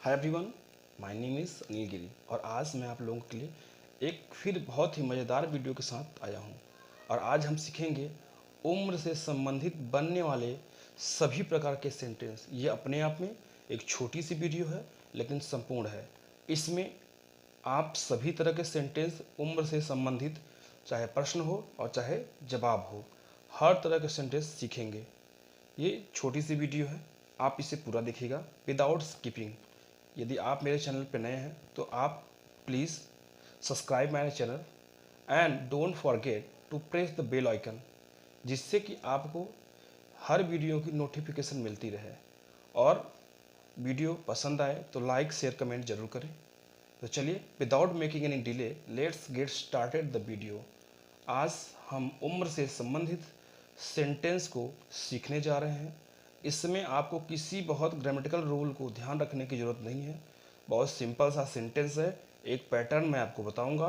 Hi everyone, my name is Anil Giri और आज मैं आप लोगों के लिए एक फिर बहुत ही मज़ेदार वीडियो के साथ आया हूं। और आज हम सीखेंगे उम्र से संबंधित बनने वाले सभी प्रकार के सेंटेंस। ये अपने आप में एक छोटी सी वीडियो है लेकिन संपूर्ण है। इसमें आप सभी तरह के सेंटेंस उम्र से संबंधित, चाहे प्रश्न हो और चाहे जवाब हो, हर तरह के सेंटेंस सीखेंगे। ये छोटी सी वीडियो है, आप इसे पूरा देखिएगा विदाउट स्किपिंग। यदि आप मेरे चैनल पर नए हैं तो आप please subscribe my channel and don't forget to press the bell icon, जिससे कि आपको हर वीडियो की नोटिफिकेशन मिलती रहे। और वीडियो पसंद आए तो लाइक शेयर कमेंट जरूर करें। तो चलिए without making any delay let's get started the video. आज हम उम्र से संबंधित सेंटेंस को सीखने जा रहे हैं। इसमें आपको किसी बहुत ग्रामेटिकल रूल को ध्यान रखने की ज़रूरत नहीं है। बहुत सिंपल सा सेंटेंस है। एक पैटर्न मैं आपको बताऊंगा,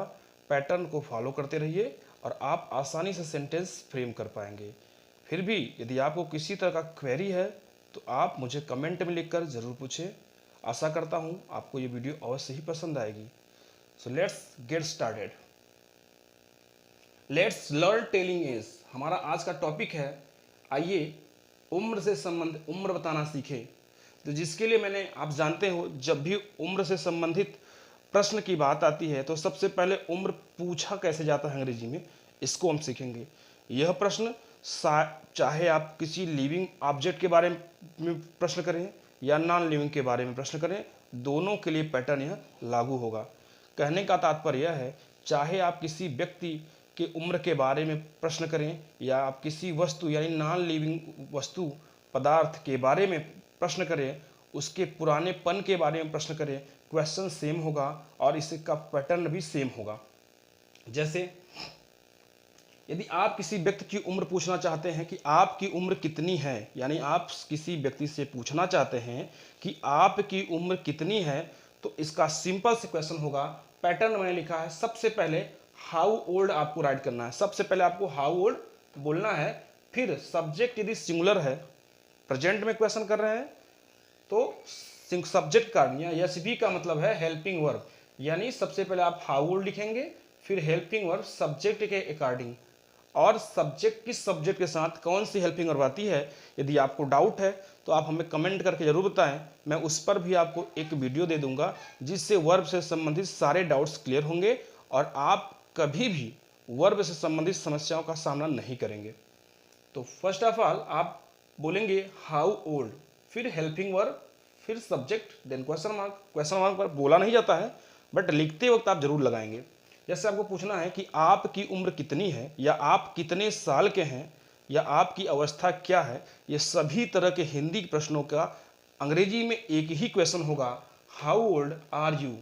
पैटर्न को फॉलो करते रहिए और आप आसानी से सेंटेंस फ्रेम कर पाएंगे। फिर भी यदि आपको किसी तरह का क्वेरी है तो आप मुझे कमेंट में लिखकर ज़रूर पूछें। आशा करता हूँ आपको ये वीडियो अवश्य ही पसंद आएगी। So let's get started. Let's learn telling as हमारा आज का टॉपिक है। आइए उम्र से संबंध उम्र बताना सीखें। तो जिसके लिए मैंने, आप जानते हो, जब भी उम्र से संबंधित प्रश्न की बात आती है तो सबसे पहले उम्र पूछा कैसे जाता है अंग्रेजी में, इसको हम सीखेंगे। यह प्रश्न चाहे आप किसी लिविंग ऑब्जेक्ट के बारे में प्रश्न करें या नॉन लिविंग के बारे में प्रश्न करें, दोनों के लिए पैटर्न यह लागू होगा। कहने का तात्पर्य यह है, चाहे आप किसी व्यक्ति के उम्र के बारे में प्रश्न करें या आप किसी वस्तु यानी नॉन लिविंग वस्तु पदार्थ के बारे में प्रश्न करें, उसके पुरानेपन के बारे में प्रश्न करें, क्वेश्चन सेम होगा और इसका पैटर्न भी सेम होगा। जैसे यदि आप किसी व्यक्ति की उम्र पूछना चाहते हैं कि आपकी उम्र कितनी है, यानी आप किसी व्यक्ति से पूछना चाहते हैं कि आपकी उम्र कितनी है, तो इसका सिंपल से क्वेश्चन होगा। पैटर्न मैंने लिखा है। सबसे पहले हाउ ओल्ड आपको राइट करना है। सबसे पहले आपको हाउ ओल्ड बोलना है। फिर सब्जेक्ट यदि सिंगुलर है, प्रेजेंट में क्वेश्चन कर रहे हैं, तो सब्जेक्ट का या एसवी का मतलब है हेल्पिंग वर्ब, यानी सबसे पहले आप हाउ ओल्ड लिखेंगे, फिर हेल्पिंग वर्ब सब्जेक्ट के अकॉर्डिंग। और सब्जेक्ट किस सब्जेक्ट के साथ कौन सी हेल्पिंग वर्ब आती है, यदि आपको डाउट है तो आप हमें कमेंट करके जरूर बताएं। मैं उस पर भी आपको एक वीडियो दे दूंगा जिससे वर्ब से संबंधित सारे डाउट्स क्लियर होंगे और आप कभी भी वर्ब से संबंधित समस्याओं का सामना नहीं करेंगे। तो फर्स्ट ऑफ ऑल आप बोलेंगे हाउ ओल्ड, फिर हेल्पिंग वर्ब, फिर subject, then question mark. Question mark पर बोला नहीं जाता है बट लिखते वक्त आप जरूर लगाएंगे। जैसे आपको पूछना है कि आपकी उम्र कितनी है, या आप कितने साल के हैं, या आपकी अवस्था क्या है, ये सभी तरह के हिंदी प्रश्नों का अंग्रेजी में एक ही क्वेश्चन होगा, how old are you.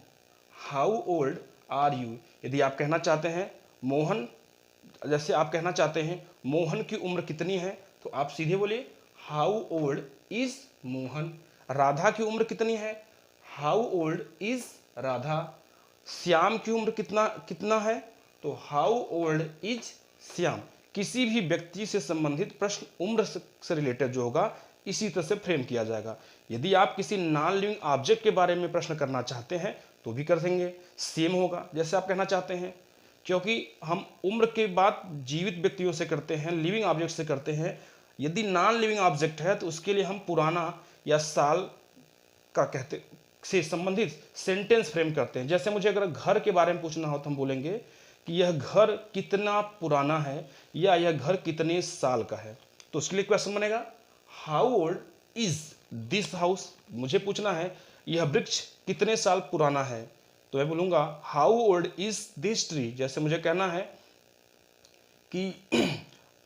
How old are you. यदि आप कहना चाहते हैं मोहन, जैसे आप कहना चाहते हैं मोहन की उम्र कितनी है, तो आप सीधे बोलिए how old is Mohan. Radha की उम्र कितनी है, how old is Radha. Shyam की उम्र कितना है, तो हाउ ओल्ड इज श्याम। किसी भी व्यक्ति से संबंधित प्रश्न उम्र से रिलेटेड जो होगा इसी तरह से फ्रेम किया जाएगा। यदि आप किसी नॉन लिविंग ऑब्जेक्ट के बारे में प्रश्न करना चाहते हैं तो भी कर देंगे, सेम होगा जैसे आप कहना चाहते हैं। क्योंकि हम उम्र के बात जीवित व्यक्तियों से करते हैं, लिविंग ऑब्जेक्ट से करते हैं। यदि नॉन लिविंग ऑब्जेक्ट है तो उसके लिए हम पुराना या साल का कहते से संबंधित सेंटेंस फ्रेम करते हैं। जैसे मुझे अगर घर के बारे में पूछना हो तो हम बोलेंगे कि यह घर कितना पुराना है या यह घर कितने साल का है। तो उसके लिए क्वेश्चन बनेगा how old is this house. मुझे पूछना है यह वृक्ष कितने साल पुराना है, तो मैं बोलूंगा how old is this tree. जैसे मुझे कहना है कि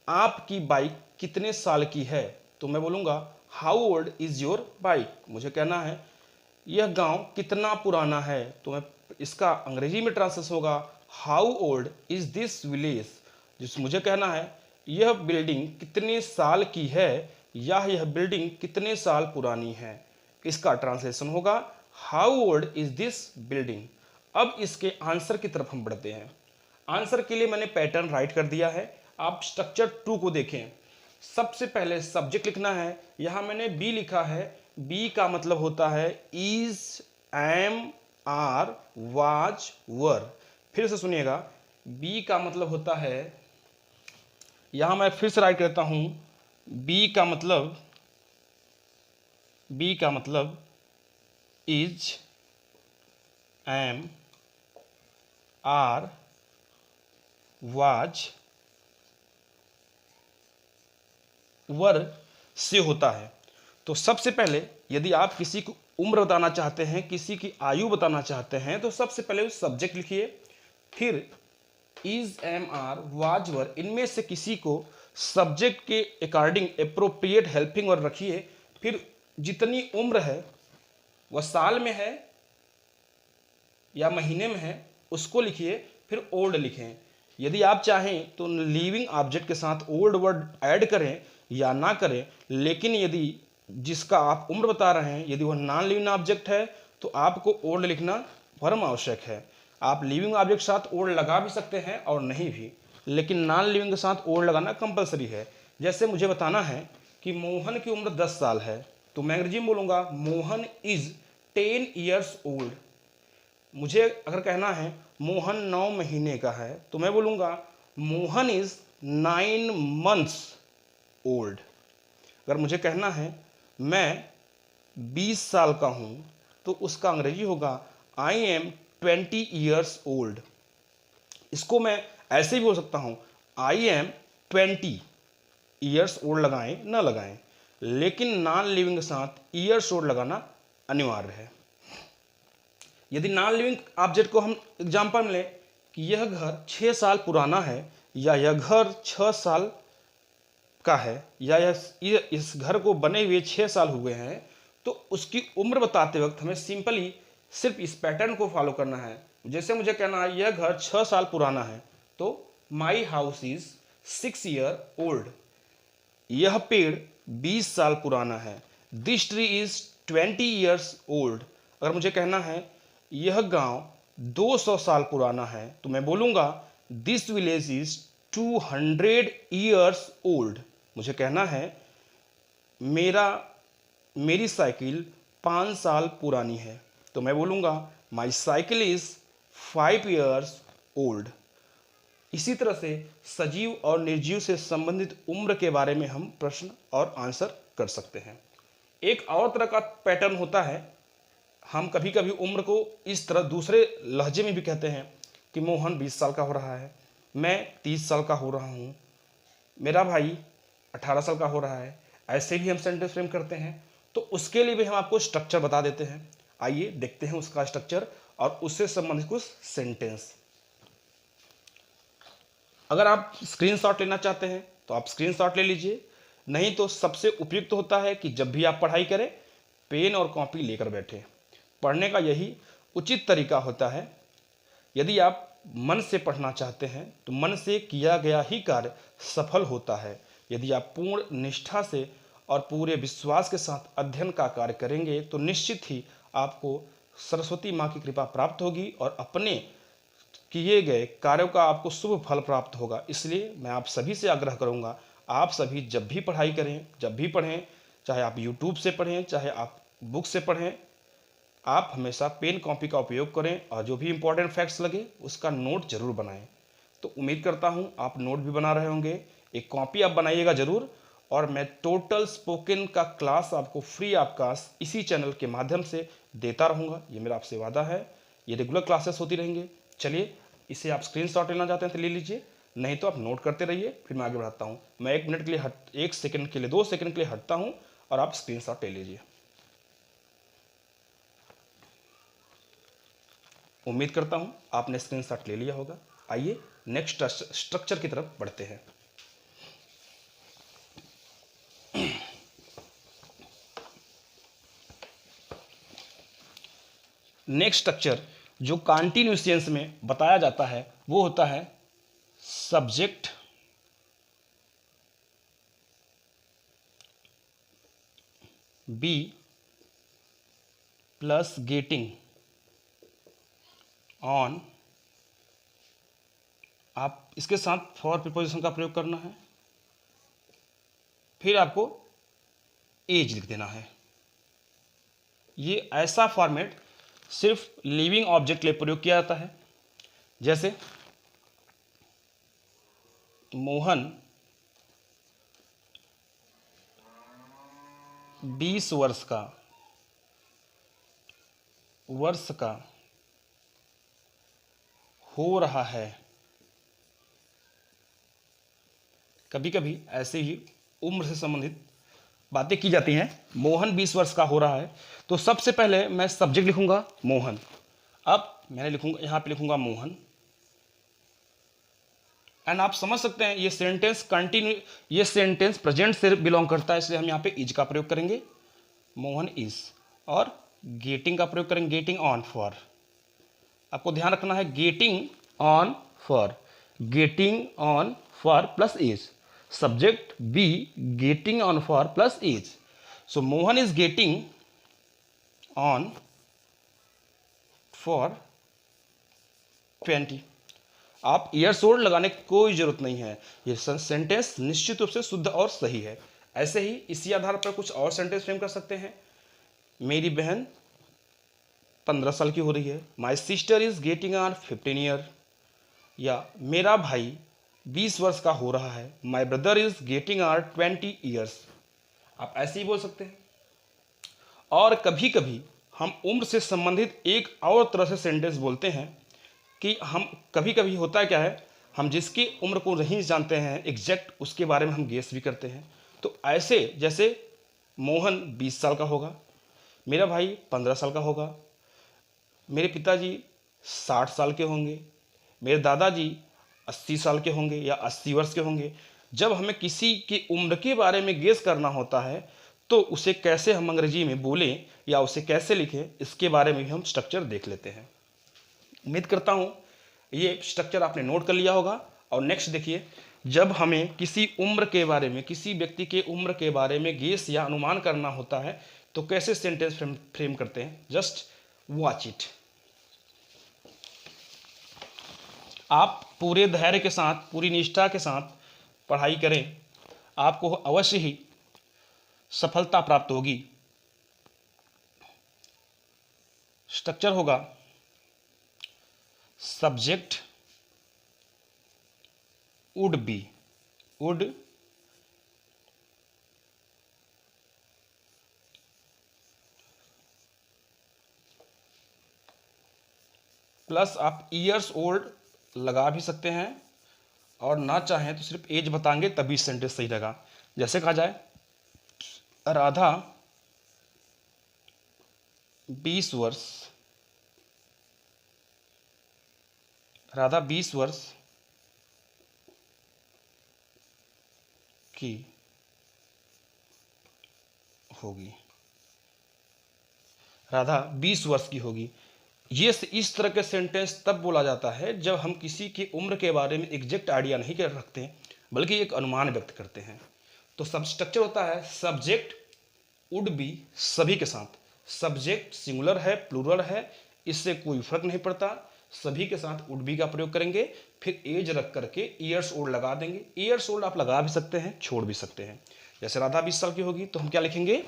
आपकी बाइक कितने साल की है, तो मैं बोलूंगा how old is your bike. मुझे कहना है यह गांव कितना पुराना है, तो मैं इसका अंग्रेजी में ट्रांसलेशन होगा how old is this village. जिस मुझे कहना है यह बिल्डिंग कितने साल की है या यह बिल्डिंग कितने साल पुरानी है, इसका ट्रांसलेशन होगा how old is this building. अब इसके आंसर की तरफ हम बढ़ते हैं। आंसर के लिए मैंने पैटर्न राइट कर दिया है। आप स्ट्रक्चर 2 को देखें। सबसे पहले सब्जेक्ट लिखना है। यहां मैंने बी लिखा है। बी का मतलब होता है is am are was were. फिर से सुनिएगा, बी का मतलब होता है, यहां मैं फिर से राइट करता हूं, बी का मतलब is, am are was were से होता है। तो सबसे पहले यदि आप किसी को उम्र बताना चाहते हैं, किसी की आयु बताना चाहते हैं, तो सबसे पहले उस सब्जेक्ट लिखिए, फिर is, am are was were, इनमें से किसी को सब्जेक्ट के अकॉर्डिंग अप्रोप्रिएट हेल्पिंग वर्ब रखिए, फिर जितनी उम्र है वह साल में है या महीने में है उसको लिखिए, फिर ओल्ड लिखें। यदि आप चाहें तो लिविंग ऑब्जेक्ट के साथ ओल्ड वर्ड ऐड करें या ना करें, लेकिन यदि जिसका आप उम्र बता रहे हैं यदि वह नॉन लिविंग ऑब्जेक्ट है तो आपको ओल्ड लिखना परम आवश्यक है। आप लिविंग ऑब्जेक्ट के साथ ओल्ड लगा भी सकते हैं और नहीं भी, लेकिन नॉन लिविंग के साथ ओल्ड लगाना कंपलसरी है। जैसे मुझे बताना है कि मोहन की उम्र 10 साल है, तो मैं अंग्रेजी में बोलूँगा मोहन इज 10 ईयर्स ओल्ड। मुझे अगर कहना है मोहन 9 महीने का है, तो मैं बोलूँगा मोहन इज 9 मंथ्स ओल्ड। अगर मुझे कहना है मैं 20 साल का हूँ, तो उसका अंग्रेजी होगा आई एम 20 ईयर्स ओल्ड। इसको मैं ऐसे भी बोल सकता हूँ आई एम 20 ईयर्स ओल्ड, लगाएं ना लगाएं, लेकिन नॉन लिविंग के साथ ईयर्स ओल्ड लगाना अनिवार्य है। यदि नॉन लिविंग ऑब्जेक्ट को हम एग्जाम्पल में लें कि यह घर 6 साल पुराना है, या यह घर 6 साल का है, या इस घर को बने हुए 6 साल हुए हैं, तो उसकी उम्र बताते वक्त हमें सिंपली सिर्फ इस पैटर्न को फॉलो करना है। जैसे मुझे कहना है यह घर 6 साल पुराना है, तो my house is 6 year old. यह पेड़ 20 साल पुराना है, this tree is 20 years old. अगर मुझे कहना है यह गांव 200 साल पुराना है, तो मैं बोलूँगा this village is 200 years old. मुझे कहना है मेरी साइकिल 5 साल पुरानी है, तो मैं बोलूँगा my cycle is 5 years old. इसी तरह से सजीव और निर्जीव से संबंधित उम्र के बारे में हम प्रश्न और आंसर कर सकते हैं। एक और तरह का पैटर्न होता है, हम कभी कभी उम्र को इस तरह दूसरे लहजे में भी कहते हैं कि मोहन 20 साल का हो रहा है, मैं 30 साल का हो रहा हूँ, मेरा भाई 18 साल का हो रहा है। ऐसे भी हम सेंटेंस फ्रेम करते हैं, तो उसके लिए भी हम आपको स्ट्रक्चर बता देते हैं। आइए देखते हैं उसका स्ट्रक्चर और उससे संबंधित कुछ सेंटेंस। अगर आप स्क्रीनशॉट लेना चाहते हैं तो आप स्क्रीनशॉट ले लीजिए, नहीं तो सबसे उपयुक्त होता है कि जब भी आप पढ़ाई करें पेन और कॉपी लेकर बैठें। पढ़ने का यही उचित तरीका होता है। यदि आप मन से पढ़ना चाहते हैं तो मन से किया गया ही कार्य सफल होता है। यदि आप पूर्ण निष्ठा से और पूरे विश्वास के साथ अध्ययन का कार्य करेंगे तो निश्चित ही आपको सरस्वती माँ की कृपा प्राप्त होगी और अपने किए गए कार्यों का आपको शुभ फल प्राप्त होगा। इसलिए मैं आप सभी से आग्रह करूंगा, आप सभी जब भी पढ़ाई करें, जब भी पढ़ें, चाहे आप यूट्यूब से पढ़ें, चाहे आप बुक से पढ़ें, आप हमेशा पेन कॉपी का उपयोग करें और जो भी इंपॉर्टेंट फैक्ट्स लगे उसका नोट जरूर बनाएं। तो उम्मीद करता हूँ आप नोट भी बना रहे होंगे, एक कॉपी आप बनाइएगा ज़रूर। और मैं टोटल स्पोकन का क्लास आपको फ्री ऑफ कॉस्ट इसी चैनल के माध्यम से देता रहूँगा, ये मेरा आपसे वादा है। ये रेगुलर क्लासेस होती रहेंगे। चलिए, इसे आप स्क्रीनशॉट लेना चाहते हैं तो ले लीजिए, नहीं तो आप नोट करते रहिए, फिर मैं आगे बढ़ाता हूँ। मैं 1 मिनट के लिए 1 सेकंड के लिए 2 सेकंड के लिए हटता हूँ और आप स्क्रीनशॉट ले लीजिए। उम्मीद करता हूँ आपने स्क्रीनशॉट ले लिया होगा। आइए नेक्स्ट स्ट्रक्चर की तरफ बढ़ते हैं। नेक्स्ट स्ट्रक्चर जो कॉन्टिन्यूएंस में बताया जाता है वो होता है subject be plus getting on. आप इसके साथ फॉर प्रीपोजिशन का प्रयोग करना है, फिर आपको एज लिख देना है। ये ऐसा फॉर्मेट सिर्फ लिविंग ऑब्जेक्ट के लिए प्रयोग किया जाता है। जैसे मोहन 20 वर्ष का हो रहा है। कभी कभी ऐसे ही उम्र से संबंधित बातें की जाती हैं। मोहन 20 वर्ष का हो रहा है, तो सबसे पहले मैं सब्जेक्ट लिखूंगा मोहन। अब मैंने लिखूंगा, यहां पे लिखूंगा मोहन, एंड आप समझ सकते हैं ये सेंटेंस कंटिन्यू, ये सेंटेंस प्रेजेंट से बिलोंग करता है, इसलिए हम यहाँ पे इज का प्रयोग करेंगे, मोहन इज, और गेटिंग का प्रयोग करेंगे, गेटिंग ऑन फॉर। आपको ध्यान रखना है getting on for plus is, subject be getting on for plus is. So Mohan is getting on for 20। आप ईयर्स ओल्ड लगाने की कोई जरूरत नहीं है, ये सेंटेंस निश्चित रूप से शुद्ध और सही है। ऐसे ही इसी आधार पर कुछ और सेंटेंस फ्रेम कर सकते हैं। मेरी बहन 15 साल की हो रही है, my sister is getting on 15 year, या मेरा भाई 20 वर्ष का हो रहा है, my brother is getting on 20 years. आप ऐसे ही बोल सकते हैं। और कभी कभी हम उम्र से संबंधित एक और तरह से सेंटेंस बोलते हैं कि हम कभी कभी होता है क्या है, हम जिसकी उम्र को नहीं जानते हैं एग्जैक्ट, उसके बारे में हम गेस भी करते हैं। तो ऐसे जैसे मोहन 20 साल का होगा, मेरा भाई 15 साल का होगा, मेरे पिताजी 60 साल के होंगे, मेरे दादाजी 80 साल के होंगे या 80 वर्ष के होंगे। जब हमें किसी की उम्र के बारे में गेस करना होता है तो उसे कैसे हम अंग्रेजी में बोलें या उसे कैसे लिखें, इसके बारे में भी हम स्ट्रक्चर देख लेते हैं। उम्मीद करता हूँ ये स्ट्रक्चर आपने नोट कर लिया होगा। और नेक्स्ट देखिए, जब हमें किसी उम्र के बारे में, किसी व्यक्ति के उम्र के बारे में गेस या अनुमान करना होता है तो कैसे सेंटेंस फ्रेम करते हैं, जस्ट वॉच इट। आप पूरे धैर्य के साथ, पूरी निष्ठा के साथ पढ़ाई करें, आपको अवश्य ही सफलता प्राप्त होगी। स्ट्रक्चर होगा subject would be, would plus आप ईयर्स ओल्ड लगा भी सकते हैं, और ना चाहें तो सिर्फ एज बताएंगे तभी सेंटेंस सही रहेगा। जैसे कहा जाए राधा 20 वर्ष, राधा 20 वर्ष की होगी, राधा 20 वर्ष की होगी। ये इस तरह के सेंटेंस तब बोला जाता है जब हम किसी की उम्र के बारे में एग्जैक्ट आइडिया नहीं कर रखते, बल्कि एक अनुमान व्यक्त करते हैं। तो सब स्ट्रक्चर होता है सब्जेक्ट वुड बी सभी के साथ, सब्जेक्ट सिंगुलर है प्लूरल है इससे कोई फर्क नहीं पड़ता, सभी के साथ वुड बी का प्रयोग करेंगे, फिर एज रख करके ईयर्स ओल्ड लगा देंगे। ईयर्स ओल्ड आप लगा भी सकते हैं, छोड़ भी सकते हैं। जैसे राधा 20 साल की होगी तो हम क्या लिखेंगे,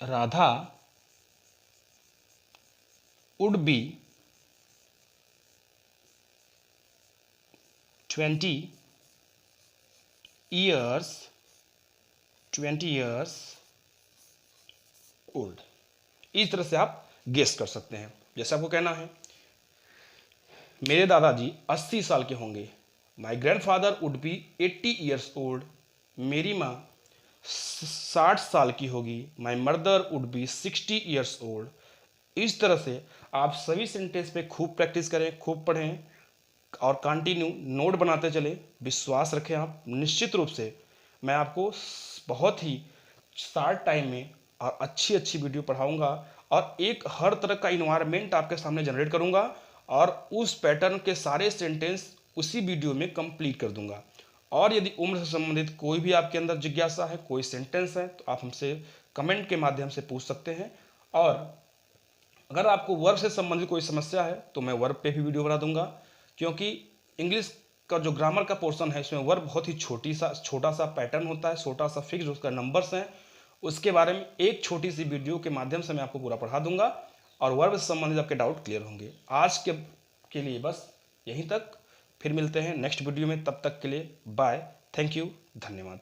Radha would be 20 years old। इस तरह से आप गेस कर सकते हैं। जैसे आपको कहना है मेरे दादाजी 80 साल के होंगे, माई grandfather would be 80 years old, मेरी माँ 60 साल की होगी, my mother would be 60 years old. इस तरह से आप सभी सेंटेंस पे खूब प्रैक्टिस करें, खूब पढ़ें और कंटिन्यू नोट बनाते चले। विश्वास रखें आप, निश्चित रूप से मैं आपको बहुत ही शॉर्ट टाइम में और अच्छी अच्छी वीडियो पढ़ाऊंगा और एक हर तरह का इन्वायरमेंट आपके सामने जनरेट करूंगा और उस पैटर्न के सारे सेंटेंस उसी वीडियो में कंप्लीट कर दूंगा। और यदि उम्र से संबंधित कोई भी आपके अंदर जिज्ञासा है, कोई सेंटेंस है, तो आप हमसे कमेंट के माध्यम से पूछ सकते हैं। और अगर आपको वर्ब से संबंधित कोई समस्या है तो मैं वर्ब पे भी वीडियो बना दूंगा, क्योंकि इंग्लिश का जो ग्रामर का पोर्शन है इसमें वर्ब बहुत ही छोटा सा पैटर्न होता है, छोटा सा फिक्स उसका नंबर्स हैं, उसके बारे में एक छोटी सी वीडियो के माध्यम से मैं आपको पूरा पढ़ा दूंगा। और वर्ब से संबंधित आपके डाउट क्लियर होंगे। आज के लिए बस यहीं तक, फिर मिलते हैं नेक्स्ट वीडियो में, तब तक के लिए बाय, थैंक यू, धन्यवाद।